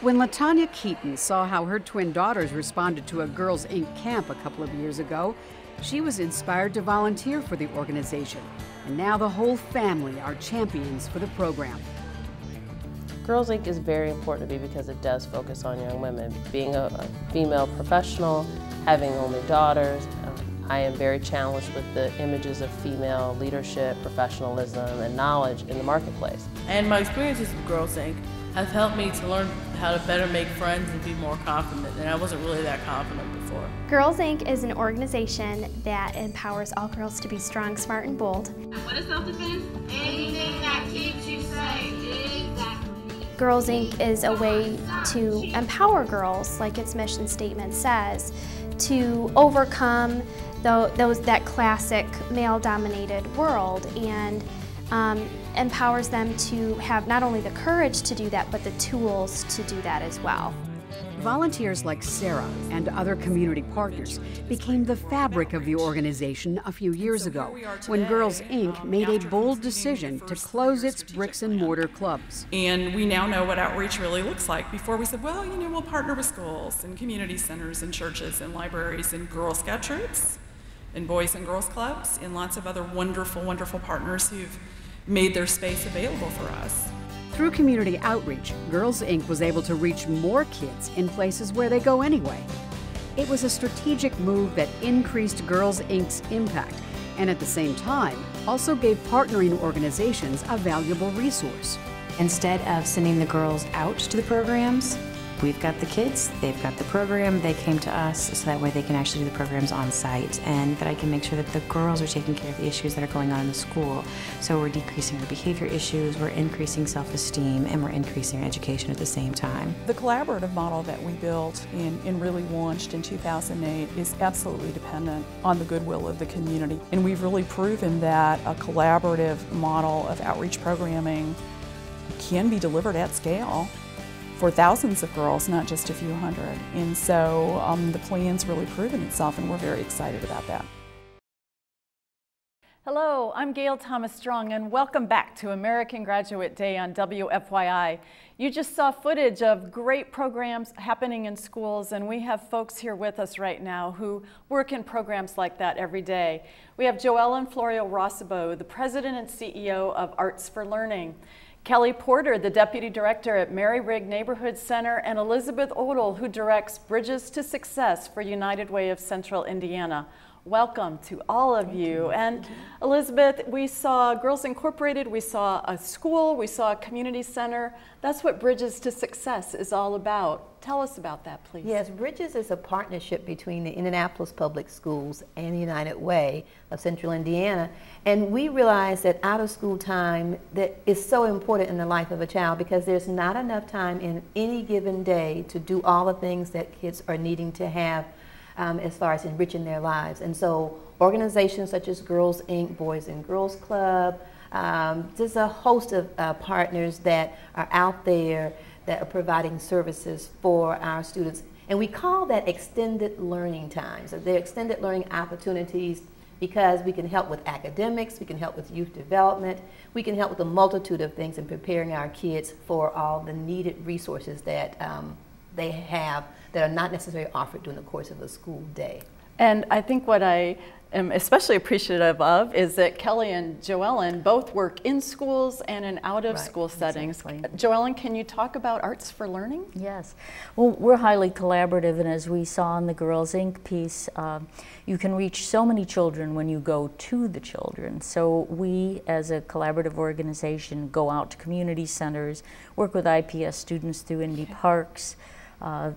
When LaTonya Keaton saw how her twin daughters responded to a Girls Inc. camp a couple of years ago, she was inspired to volunteer for the organization. And now the whole family are champions for the program. Girls Inc. is very important to me because it does focus on young women. Being a female professional, having only daughters, I am very challenged with the images of female leadership, professionalism, and knowledge in the marketplace. And my experiences with Girls Inc. have helped me to learn how to better make friends and be more confident, and I wasn't really that confident before. Girls Inc. is an organization that empowers all girls to be strong, smart, and bold. What is self-defense? Anything that keeps you safe. Exactly. Girls Inc. is a way to empower girls, like its mission statement says, to overcome that classic male-dominated world, and empowers them to have not only the courage to do that, but the tools to do that as well. Volunteers like Sarah and other community partners became the fabric of the organization a few years ago when Girls Inc. made a bold decision to close its bricks and mortar clubs. And we now know what outreach really looks like. Before we said, well, we'll partner with schools and community centers and churches and libraries and Girl Scout troops and Boys and Girls Clubs and lots of other wonderful, wonderful partners who've made their space available for us. Through community outreach, Girls Inc. was able to reach more kids in places where they go anyway. It was a strategic move that increased Girls Inc.'s impact and at the same time also gave partnering organizations a valuable resource. Instead of sending the girls out to the programs, we've got the kids, they've got the program, they came to us so that way they can actually do the programs on site, and that I can make sure that the girls are taking care of the issues that are going on in the school. So we're decreasing our behavior issues, we're increasing self-esteem, and we're increasing our education at the same time. The collaborative model that we built and really launched in 2008 is absolutely dependent on the goodwill of the community. And we've really proven that a collaborative model of outreach programming can be delivered at scale for thousands of girls, not just a few hundred. And so the plan's really proven itself, and we're very excited about that. Hello, I'm Gail Thomas Strong, and welcome back to American Graduate Day on WFYI. You just saw footage of great programs happening in schools, and we have folks here with us right now who work in programs like that every day. We have JoEllen Florio Rossebo, the President and CEO of Arts for Learning, Kelly Porter, the Deputy Director at Mary Rigg Neighborhood Center, and Elizabeth Odle, who directs Bridges to Success for United Way of Central Indiana. Welcome to all of you. And Elizabeth, we saw Girls Incorporated, we saw a school, we saw a community center. That's what Bridges to Success is all about. Tell us about that, please. Yes, Bridges is a partnership between the Indianapolis Public Schools and the United Way of Central Indiana. And we realize that out-of-school time that is so important in the life of a child, because there's not enough time in any given day to do all the things that kids are needing to have as far as enriching their lives. And so organizations such as Girls Inc., Boys and Girls Club, there's a host of partners that are out there that are providing services for our students. And we call that extended learning times. So they're extended learning opportunities because we can help with academics, we can help with youth development, we can help with a multitude of things in preparing our kids for all the needed resources that they have that are not necessarily offered during the course of a school day. And I think what I am especially appreciative of is that Kelly and JoEllen both work in schools and in out-of-school settings. Exactly. JoEllen, can you talk about Arts for Learning? Yes. Well, we're highly collaborative, and as we saw in the Girls Inc. piece, you can reach so many children when you go to the children. So we, as a collaborative organization, go out to community centers, work with IPS students through Indy Parks,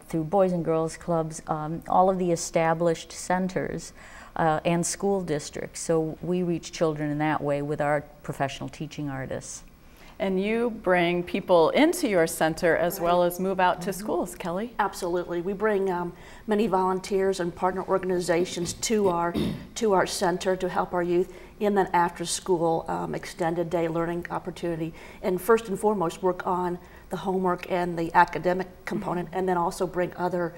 through Boys and Girls Clubs, all of the established centers and school districts. So we reach children in that way with our professional teaching artists. And you bring people into your center as well as move out to schools, Kelly? Absolutely. We bring many volunteers and partner organizations to our center to help our youth in that after school extended day learning opportunity. And first and foremost, work on the homework and the academic component, and then also bring other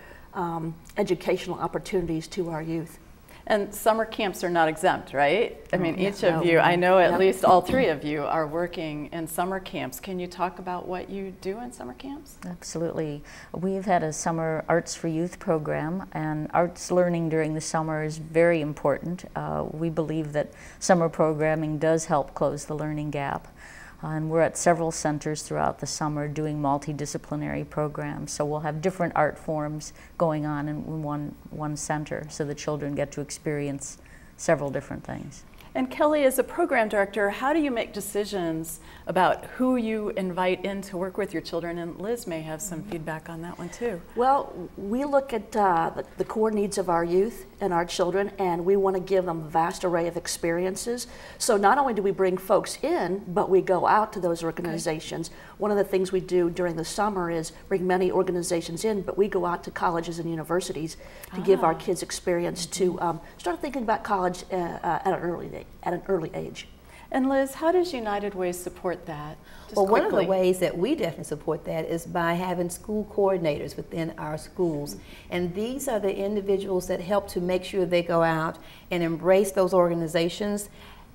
educational opportunities to our youth. And summer camps are not exempt, right? I mean, each of you, I know at least all three of you are working in summer camps. Can you talk about what you do in summer camps? Absolutely. We've had a summer Arts for Youth program, and arts learning during the summer is very important. We believe that summer programming does help close the learning gap. And we're at several centers throughout the summer doing multidisciplinary programs. So we'll have different art forms going on in one center, so the children get to experience several different things. And Kelly, as a program director, how do you make decisions about who you invite in to work with your children? And Liz may have some feedback on that one too. Well, we look at the core needs of our youth and our children, and we want to give them a vast array of experiences. So not only do we bring folks in, but we go out to those organizations. Okay. One of the things we do during the summer is bring many organizations in, but we go out to colleges and universities to give our kids experience to start thinking about college at an early age. And Liz, how does United Way support that? Well, one of the ways that we definitely support that is by having school coordinators within our schools. And these are the individuals that help to make sure they go out and embrace those organizations,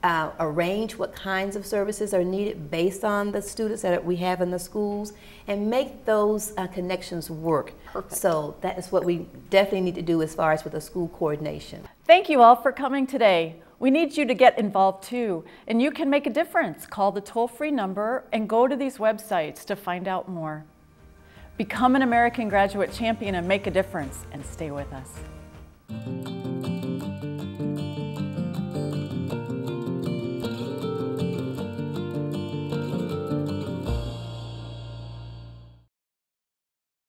arrange what kinds of services are needed based on the students that we have in the schools, and make those connections work. Perfect. So that is what we definitely need to do as far as with the school coordination. Thank you all for coming today. We need you to get involved too, and you can make a difference. Call the toll-free number and go to these websites to find out more. Become an American Graduate Champion and make a difference, and stay with us.